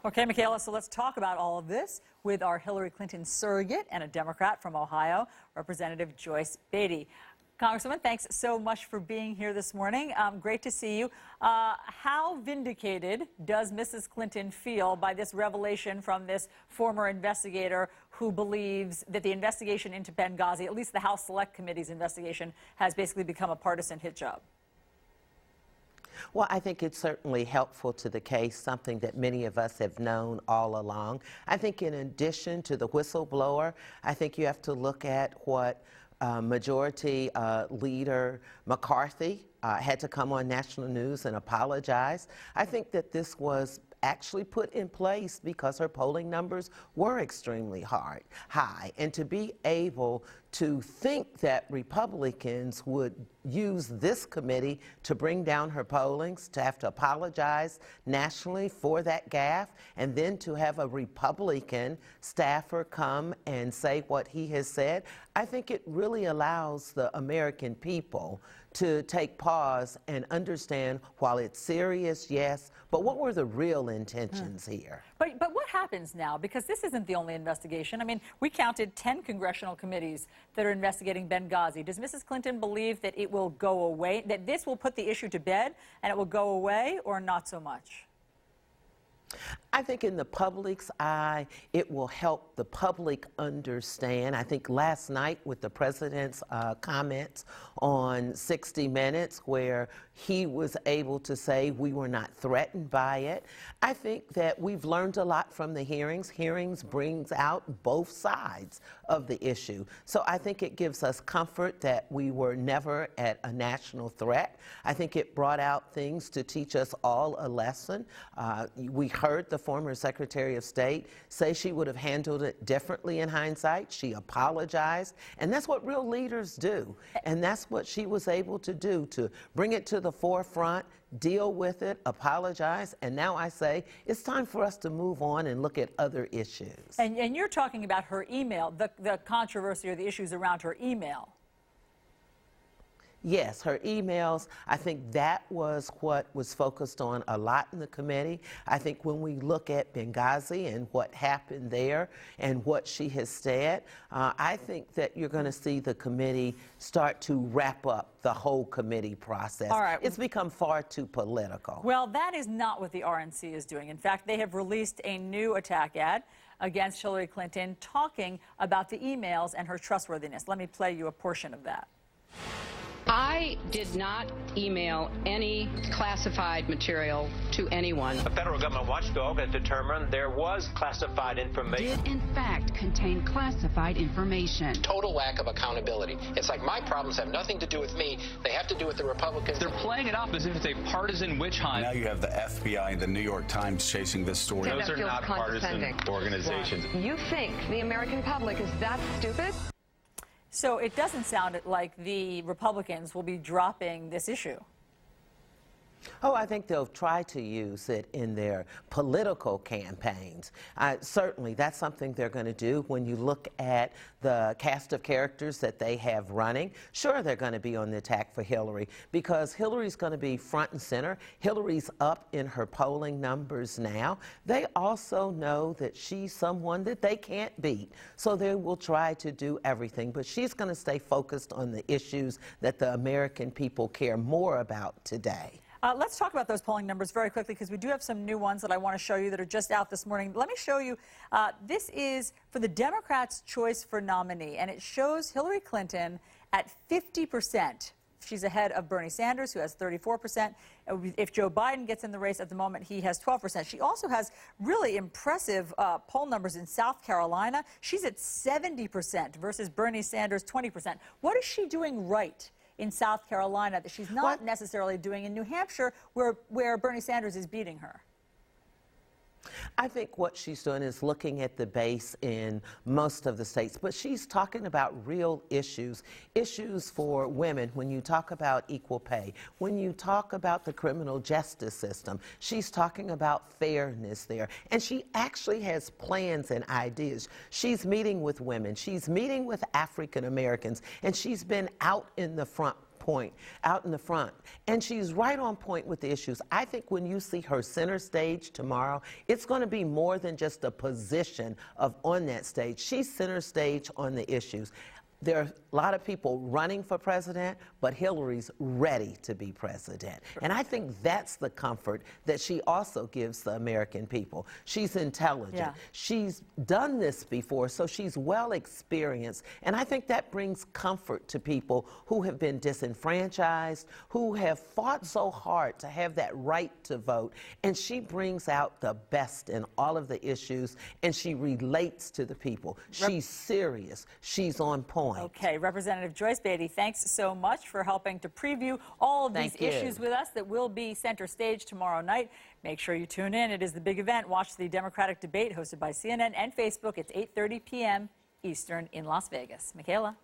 Okay, Michaela, so let's talk about all of this with our Hillary Clinton surrogate and a Democrat from Ohio, Representative Joyce Beatty. Congresswoman, thanks so much for being here this morning. Great to see you. How vindicated does Mrs. Clinton feel by this revelation from this former investigator who believes that the investigation into Benghazi, at least the House Select Committee's investigation, has basically become a partisan hit job? Well, I think it's certainly helpful to the case, something that many of us have known all along. I think in addition to the whistleblower, I think you have to look at what Majority Leader McCarthy had to come on national news and apologize. I think that this was actually put in place because her polling numbers were extremely high. And to be able to think that Republicans would use this committee to bring down her pollings, to have to apologize nationally for that gaffe, and then to have a Republican staffer come and say what he has said, I think it really allows the American people to take pause and understand, while it's serious, yes, but what were the real intentions here? But what happens now? Because this isn't the only investigation. I mean, we counted 10 congressional committees that are investigating Benghazi. Does Mrs. Clinton believe that it will go away, that this will put the issue to bed and it will go away, or not so much? I think in the public's eye, it will help the public understand. I think last night with the president's comments on 60 Minutes, where he was able to say we were not threatened by it, I think that we've learned a lot from the hearings. Hearings brings out both sides of the issue. So I think it gives us comfort that we were never at a national threat. I think it brought out things to teach us all a lesson. We heard the former Secretary of State say she would have handled it differently in hindsight. She apologized, and that's what real leaders do. And that's what she was able to do, to bring it to the forefront, deal with it, apologize, and now I say it's time for us to move on and look at other issues. And you're talking about her email, the controversy or the issues around her email. Yes, her emails, I think that was what was focused on a lot in the committee. I think when we look at Benghazi and what happened there and what she has said, I think that you're going to see the committee start to wrap up the whole committee process. All right. It's become far too political. Well, that is not what the RNC is doing. In fact, they have released a new attack ad against Hillary Clinton, talking about the emails and her trustworthiness. Let me play you a portion of that. I did not email any classified material to anyone. A federal government watchdog has determined there was classified information. Did in fact contain classified information. Total lack of accountability. It's like my problems have nothing to do with me. They have to do with the Republicans. They're playing it off as if it's a partisan witch hunt. Now you have the FBI and the New York Times chasing this story. Those are not partisan organizations. You think the American public is that stupid? So it doesn't sound like the Republicans will be dropping this issue. Oh, I think they'll try to use it in their political campaigns. Certainly, that's something they're going to do. When you look at the cast of characters that they have running, sure, they're going to be on the attack for Hillary, because Hillary's going to be front and center. Hillary's up in her polling numbers now. They also know that she's someone that they can't beat, so they will try to do everything. But she's going to stay focused on the issues that the American people care more about today. Let's talk about those polling numbers very quickly, because we do have some new ones that I want to show you that are just out this morning. Let me show you. This is for the Democrats' choice for nominee, and it shows Hillary Clinton at 50%. She's ahead of Bernie Sanders, who has 34%. If Joe Biden gets in the race at the moment, he has 12%. She also has really impressive poll numbers in South Carolina. She's at 70% versus Bernie Sanders' 20%. What is she doing right in South Carolina that she's not necessarily doing in New Hampshire, where Bernie Sanders is beating her? I think what she's doing is looking at the base in most of the states, but she's talking about real issues for women. When you talk about equal pay, when you talk about the criminal justice system, she's talking about fairness there. And she actually has plans and ideas. She's meeting with women. She's meeting with African Americans, and she's been out in the front point out in the front. And she's right on point with the issues. I think when you see her center stage tomorrow, it's going to be more than just a position on that stage. She's center stage on the issues. There are a lot of people running for president, but Hillary's ready to be president. And I think that's the comfort that she also gives the American people. She's intelligent. Yeah. She's done this before, so she's well experienced. And I think that brings comfort to people who have been disenfranchised, who have fought so hard to have that right to vote. And she brings out the best in all of the issues, and she relates to the people. She's serious. She's on point. Okay, Representative Joyce Beatty, thanks so much for helping to preview all of these issues with us that will be center stage tomorrow night. Make sure you tune in. It is the big event. Watch the Democratic debate hosted by CNN and Facebook. It's 8:30 p.m. Eastern in Las Vegas. Michaela.